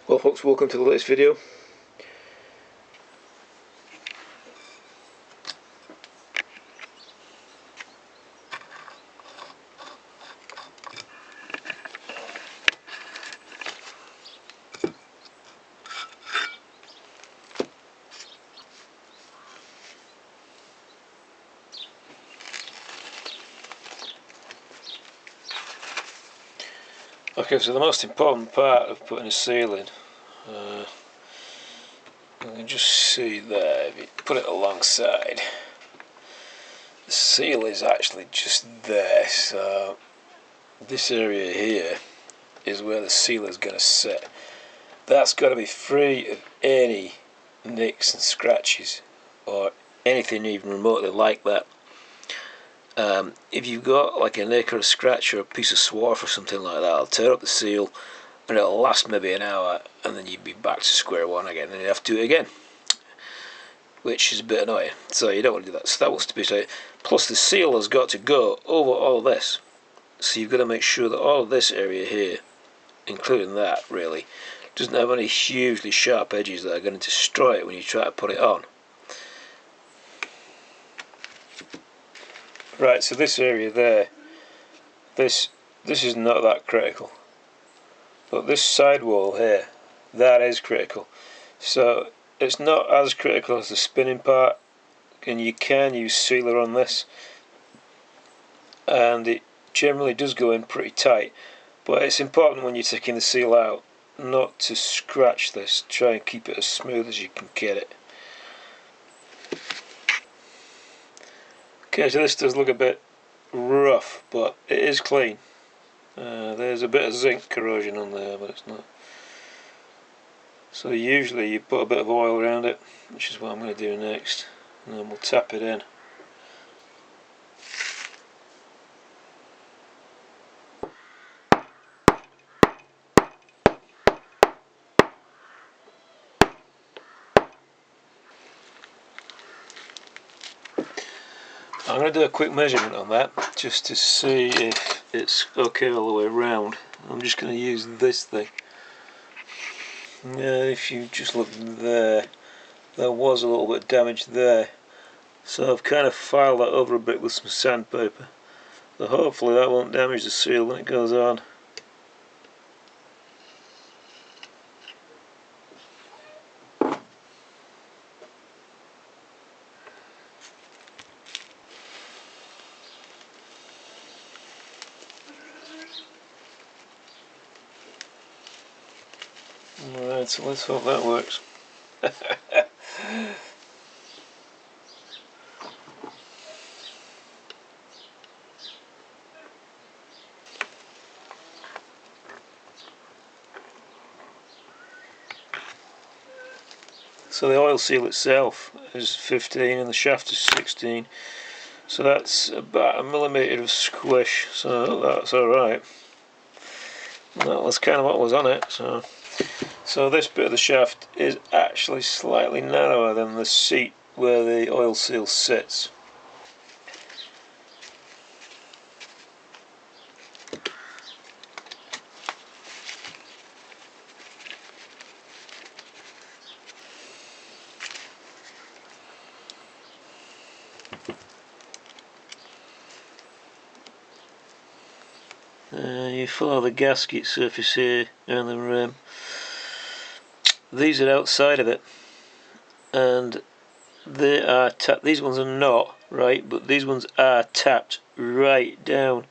Well folks, welcome to the latest video. Okay, so the most important part of putting a seal in, you can just see there, if you put it alongside, the seal is actually just there, so this area here is where the seal is going to sit. That's got to be free of any nicks and scratches or anything even remotely like that. If you've got like a nick or a scratch or a piece of swarf or something like that, I'll tear up the seal and it'll last maybe an hour, and then you'd be back to square one again, and you'd have to do it again, which is a bit annoying. So you don't want to do that. So that wants to be tight. Plus the seal has got to go over all of this, so you've got to make sure that all of this area here, including that really, doesn't have any hugely sharp edges that are going to destroy it when you try to put it on. Right, so this area there, this is not that critical, but this sidewall here, that is critical. So it's not as critical as the spinning part, and you can use sealer on this, and it generally does go in pretty tight, but it's important when you're taking the seal out not to scratch this. Try and keep it as smooth as you can get it. Okay, so this does look a bit rough, but it is clean. There's a bit of zinc corrosion on there, but it's not. So usually you put a bit of oil around it, which is what I'm going to do next, and then we'll tap it in. I'm going to do a quick measurement on that just to see if it's okay all the way around. I'm just going to use this thing. Now if you just look there, there was a little bit of damage there, so I've kind of filed that over a bit with some sandpaper, so hopefully that won't damage the seal when it goes on. Alright, so let's hope that works. So the oil seal itself is 15 and the shaft is 16, so that's about 1 millimetre of squish, so that's alright. That was kind of what was on it. So this bit of the shaft is actually slightly narrower than the seat where the oil seal sits. You follow the gasket surface here around the rim. These are outside of it, and they are tapped. These ones are not, right, but these ones are tapped right down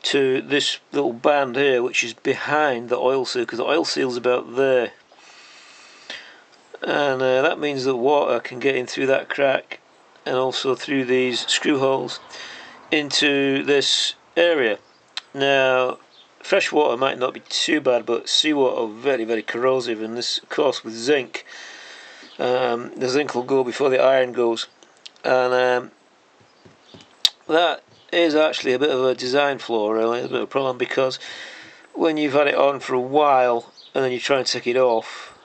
to this little band here, which is behind the oil seal, because the oil seal's about there, and that means that water can get in through that crack and also through these screw holes into this area. Now fresh water might not be too bad, but seawater are very, very corrosive, and this, of course, with zinc, the zinc will go before the iron goes, and that is actually a bit of a design flaw, really. It's a bit of a problem, because when you've had it on for a while and then you try and take it off,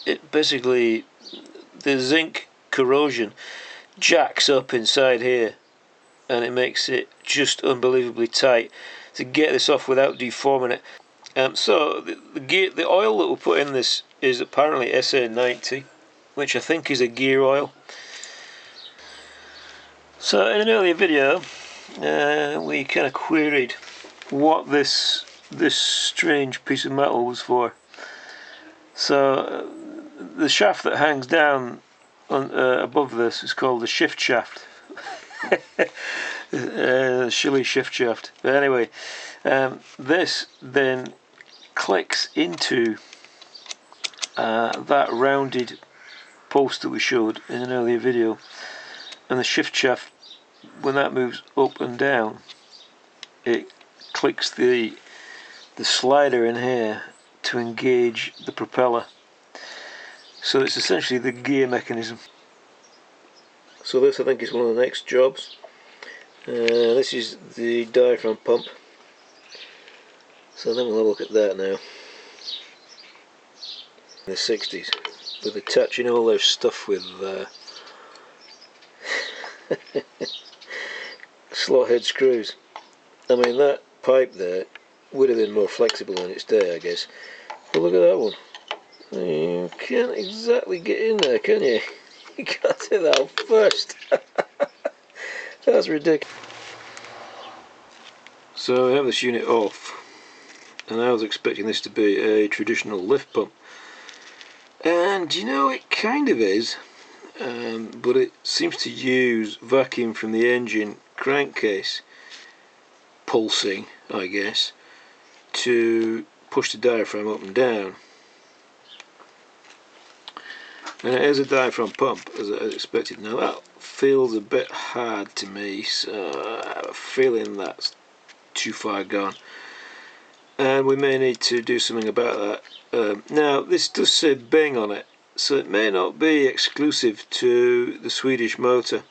it basically, the zinc corrosion jacks up inside here, and it makes it just unbelievably tight. To get this off without deforming it, So the oil that we put in this is apparently SA90, which I think is a gear oil. So in an earlier video, we kind of queried what this strange piece of metal was for. So the shaft that hangs down above this is called the shift shaft. Shilly shift shaft. But anyway, this then clicks into that rounded post that we showed in an earlier video, and the shift shaft, when that moves up and down, it clicks the slider in here to engage the propeller. So it's essentially the gear mechanism. So this, I think, is one of the next jobs. This is the diaphragm pump. So then we'll have a look at that now. In the 60s, with attaching all their stuff with slot head screws. I mean, that pipe there would have been more flexible in its day, I guess. But look at that one. You can't exactly get in there, can you? You can't take that out first. That's ridiculous. So I have this unit off, and I was expecting this to be a traditional lift pump. And you know, it kind of is, but it seems to use vacuum from the engine crankcase pulsing, I guess, to push the diaphragm up and down. And it is a diaphragm pump, as I expected. Now that feels a bit hard to me, so I have a feeling that's too far gone, and we may need to do something about that. Now this does say Bing on it, so it may not be exclusive to the Swedish motor.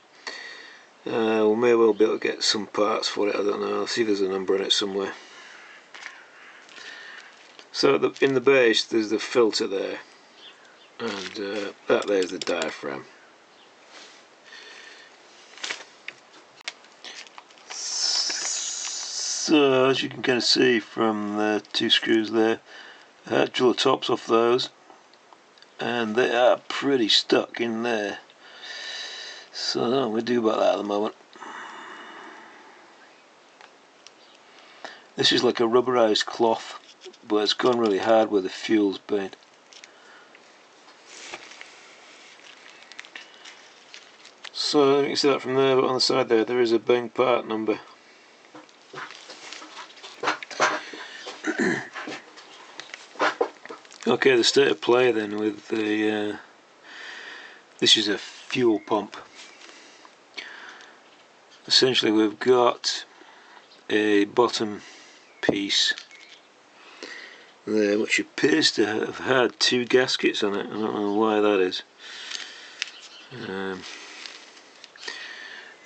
We may well be able to get some parts for it, I don't know. I'll see if there's a number on it somewhere. So in the base there's the filter there, and that there's the diaphragm. So as you can kind of see from the two screws there, I had to drill the tops off those, and they are pretty stuck in there. So I don't know what we do about that at the moment. This is like a rubberized cloth, but it's gone really hard where the fuel's been. So you can see that from there, but on the side there is a Bing part number. Okay, the state of play then with the this is a fuel pump. Essentially we've got a bottom piece there which appears to have had two gaskets on it. I don't know why that is.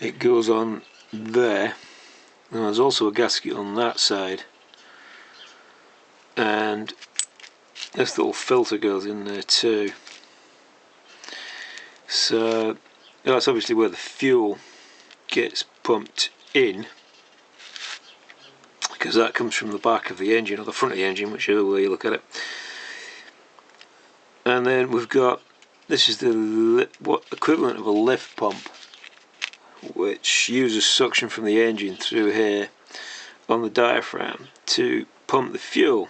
It goes on there, and there's also a gasket on that side, and this little filter goes in there too. So that's obviously where the fuel gets pumped in, because that comes from the back of the engine, or the front of the engine, whichever way you look at it. And then we've got, this is the what equivalent of a lift pump, which uses suction from the engine through here on the diaphragm to pump the fuel.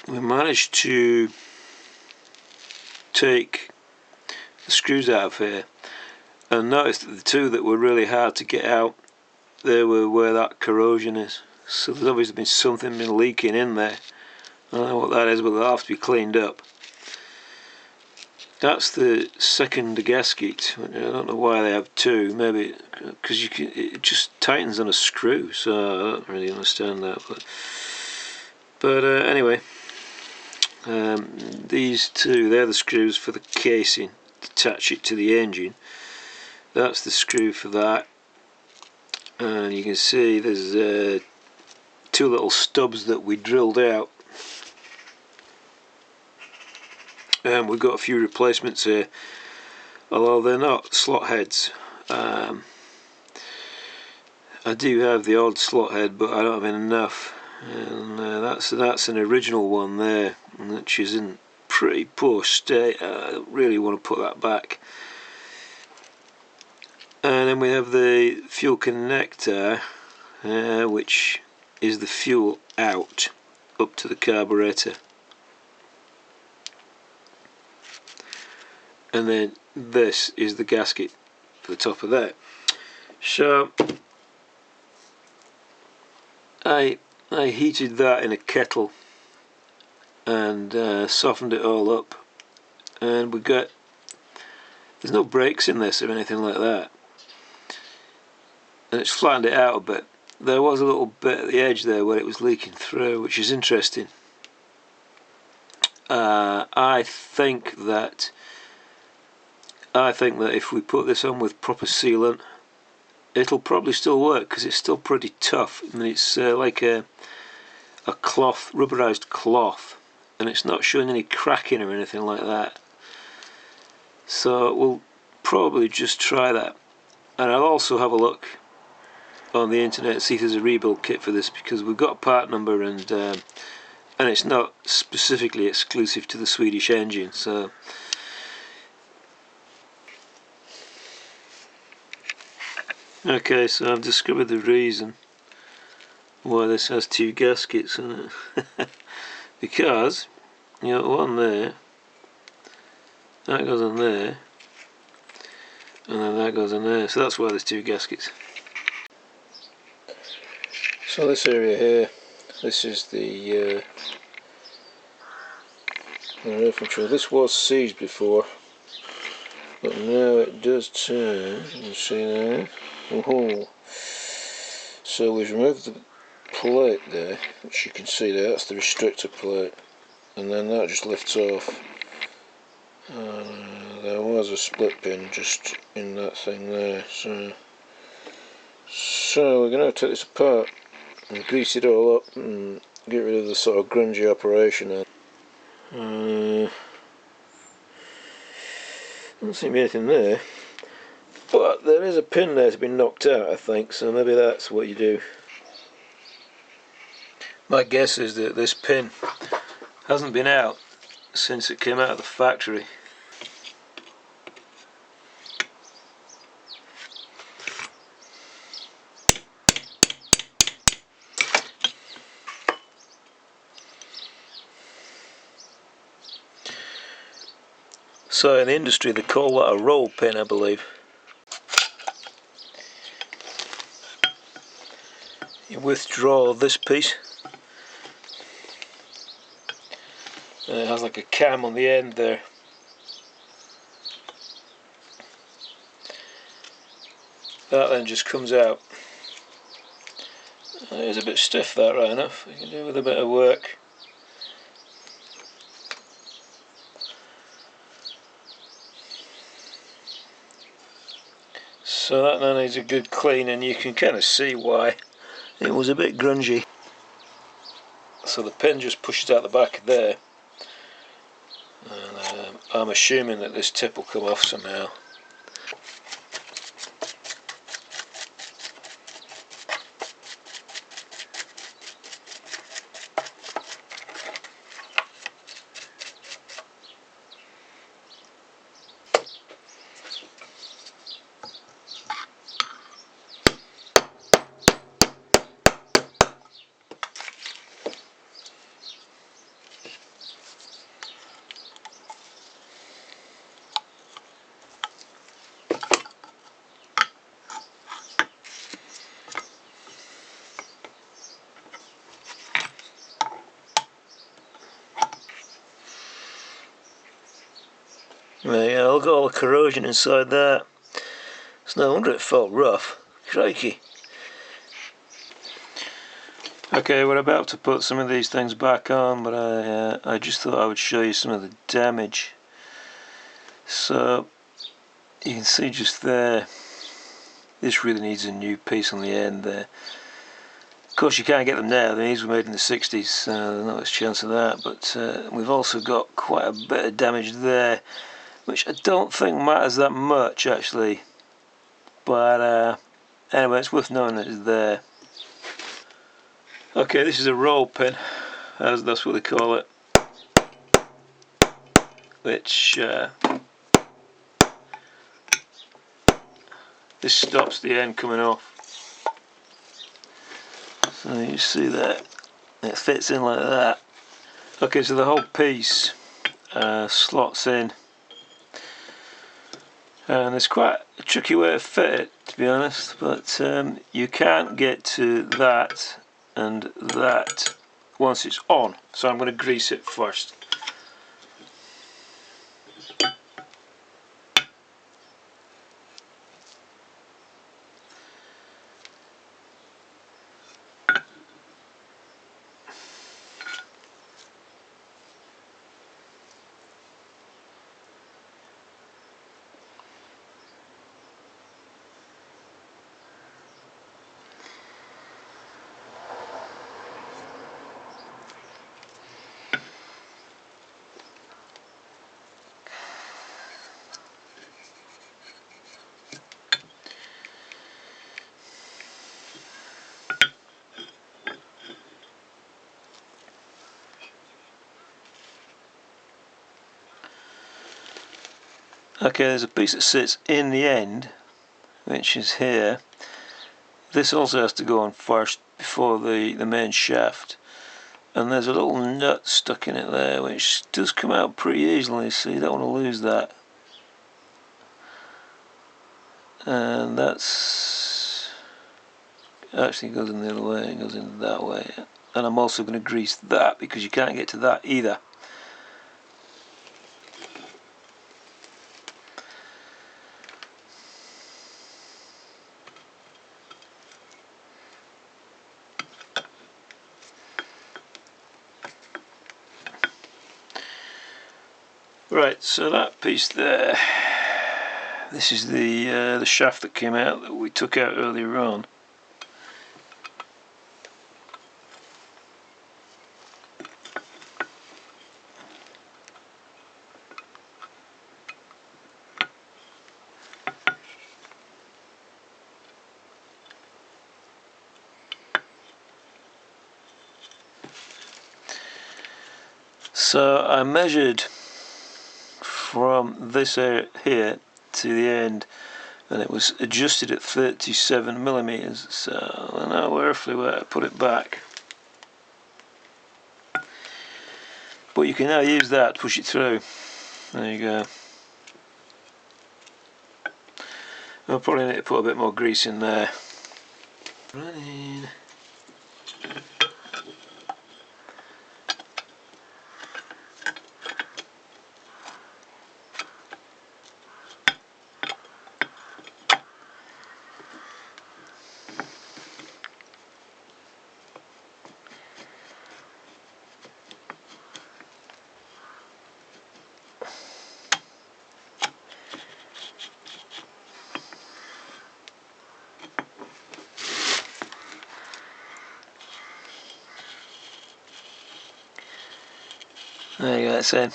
We managed to take the screws out of here and noticed that the two that were really hard to get out, they were where that corrosion is. So there's obviously been something leaking in there. I don't know what that is, but they'll have to be cleaned up. That's the second gasket. I don't know why they have two. Maybe because it just tightens on a screw. So I don't really understand that. But anyway, these two, they're the screws for the casing to attach it to the engine. That's the screw for that, and you can see there's two little stubs that we drilled out. We've got a few replacements here, although they're not slot heads. I do have the odd slot head, but I don't have enough, and that's an original one there, which is in pretty poor state. I really want to put that back. And then we have the fuel connector, which is the fuel out up to the carburetor. And then this is the gasket for the top of that. So I heated that in a kettle and softened it all up, and there's no brakes in this or anything like that, and it's flattened it out a bit. There was a little bit at the edge there where it was leaking through, which is interesting. I think that if we put this on with proper sealant, it'll probably still work, because it's still pretty tough. I mean, it's like a cloth, rubberized cloth, and it's not showing any cracking or anything like that. So we'll probably just try that, and I'll also have a look on the internet and see if there's a rebuild kit for this, because we've got a part number, and it's not specifically exclusive to the Swedish engine. So okay, so I've discovered the reason why this has two gaskets in it. Because you got one there, that goes on there, and then that goes on there, so that's why there's two gaskets. So this area here, this is the air control. This was seized before, but now it does turn. You can see there. Oh, so we've removed the plate there, which you can see there. That's the restrictor plate, and then that just lifts off. There was a split pin just in that thing there, so we're going to take this apart and grease it all up and get rid of the sort of grungy operation. Doesn't seem to be anything there, but there is a pin there that's been knocked out, I think, so maybe that's what you do. My guess is that this pin hasn't been out since it came out of the factory. So in the industry they call that a roll pin, I believe. You withdraw this piece, and it has like a cam on the end there. That then just comes out. It is a bit stiff, that, right enough. You can do with a bit of work. So that now needs a good clean, and you can kind of see why it was a bit grungy. So the pin just pushes out the back there, and I'm assuming that this tip will come off somehow. Yeah, look at all the corrosion inside that. It's no wonder it felt rough. Crikey. Okay, we're about to put some of these things back on, but I just thought I would show you some of the damage. So you can see just there, this really needs a new piece on the end there. Of course you can't get them now, these were made in the 60s, so there's not much chance of that, but we've also got quite a bit of damage there, which I don't think matters that much actually, but Anyway, it's worth knowing that it's there. Okay, this is a roll pin, as that's what they call it, which this stops the end coming off. So you see that it fits in like that. Okay, so the whole piece slots in, and it's quite a tricky way to fit it, to be honest, but you can't get to that and that once it's on, so I'm going to grease it first. Okay, there's a piece that sits in the end, which is here. This also has to go on first before the main shaft. And there's a little nut stuck in it there, which does come out pretty easily, so you don't want to lose that. And that's actually goes in the other way, it goes in that way. And I'm also going to grease that because you can't get to that either. Right, so that piece there, this is the shaft that came out that we took out earlier on. So I measured from this area here to the end, and it was adjusted at 37mm, so I know roughly where to put it back. But you can now use that to push it through. There you go. I'll probably need to put a bit more grease in there. Running. There you go, that's in.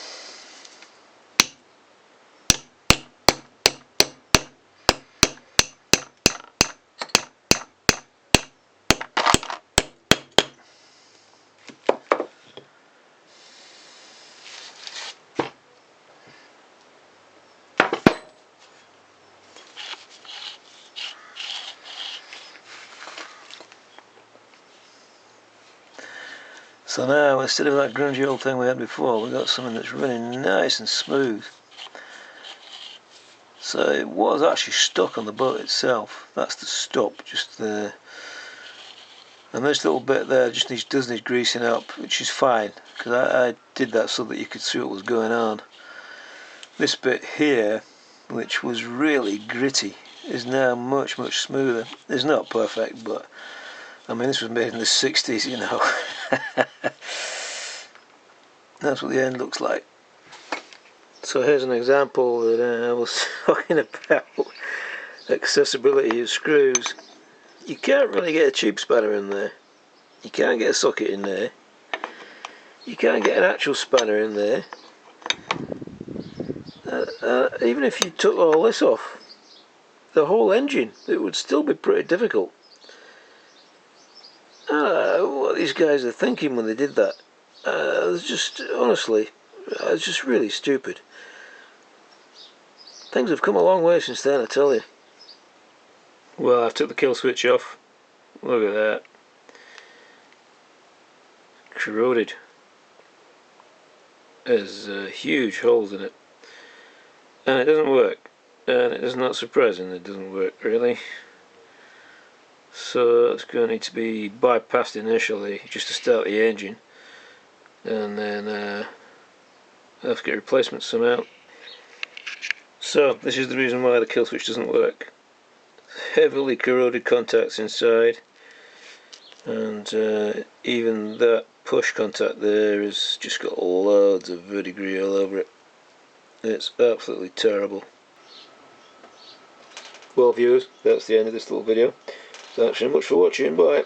So now, instead of that grungy old thing we had before, we've got something that's running nice and smooth. So it was actually stuck on the boat itself. That's the stop, just there. And this little bit there just does need greasing up, which is fine, because I did that so that you could see what was going on. This bit here, which was really gritty, is now much smoother. It's not perfect, but I mean, this was made in the 60s, you know. That's what the end looks like. So here's an example that I was talking about, accessibility of screws. You can't really get a tube spanner in there. You can't get a socket in there. You can't get an actual spanner in there. Even if you took all this off, the whole engine. It would still be pretty difficult. What these guys are thinking when they did that. It's just, honestly, it's just really stupid. Things have come a long way since then, I tell you. Well, I've took the kill switch off. Look at that. Corroded. There's huge holes in it. And it doesn't work. And it is not surprising that it doesn't work, really. So it's going to need to be bypassed initially, just to start the engine. And then I'll have to get replacements somehow. So this is the reason why the kill switch doesn't work. Heavily corroded contacts inside, and even that push contact there has just got loads of verdigris all over it. It's absolutely terrible. Well viewers, that's the end of this little video. Thanks very much for watching, bye.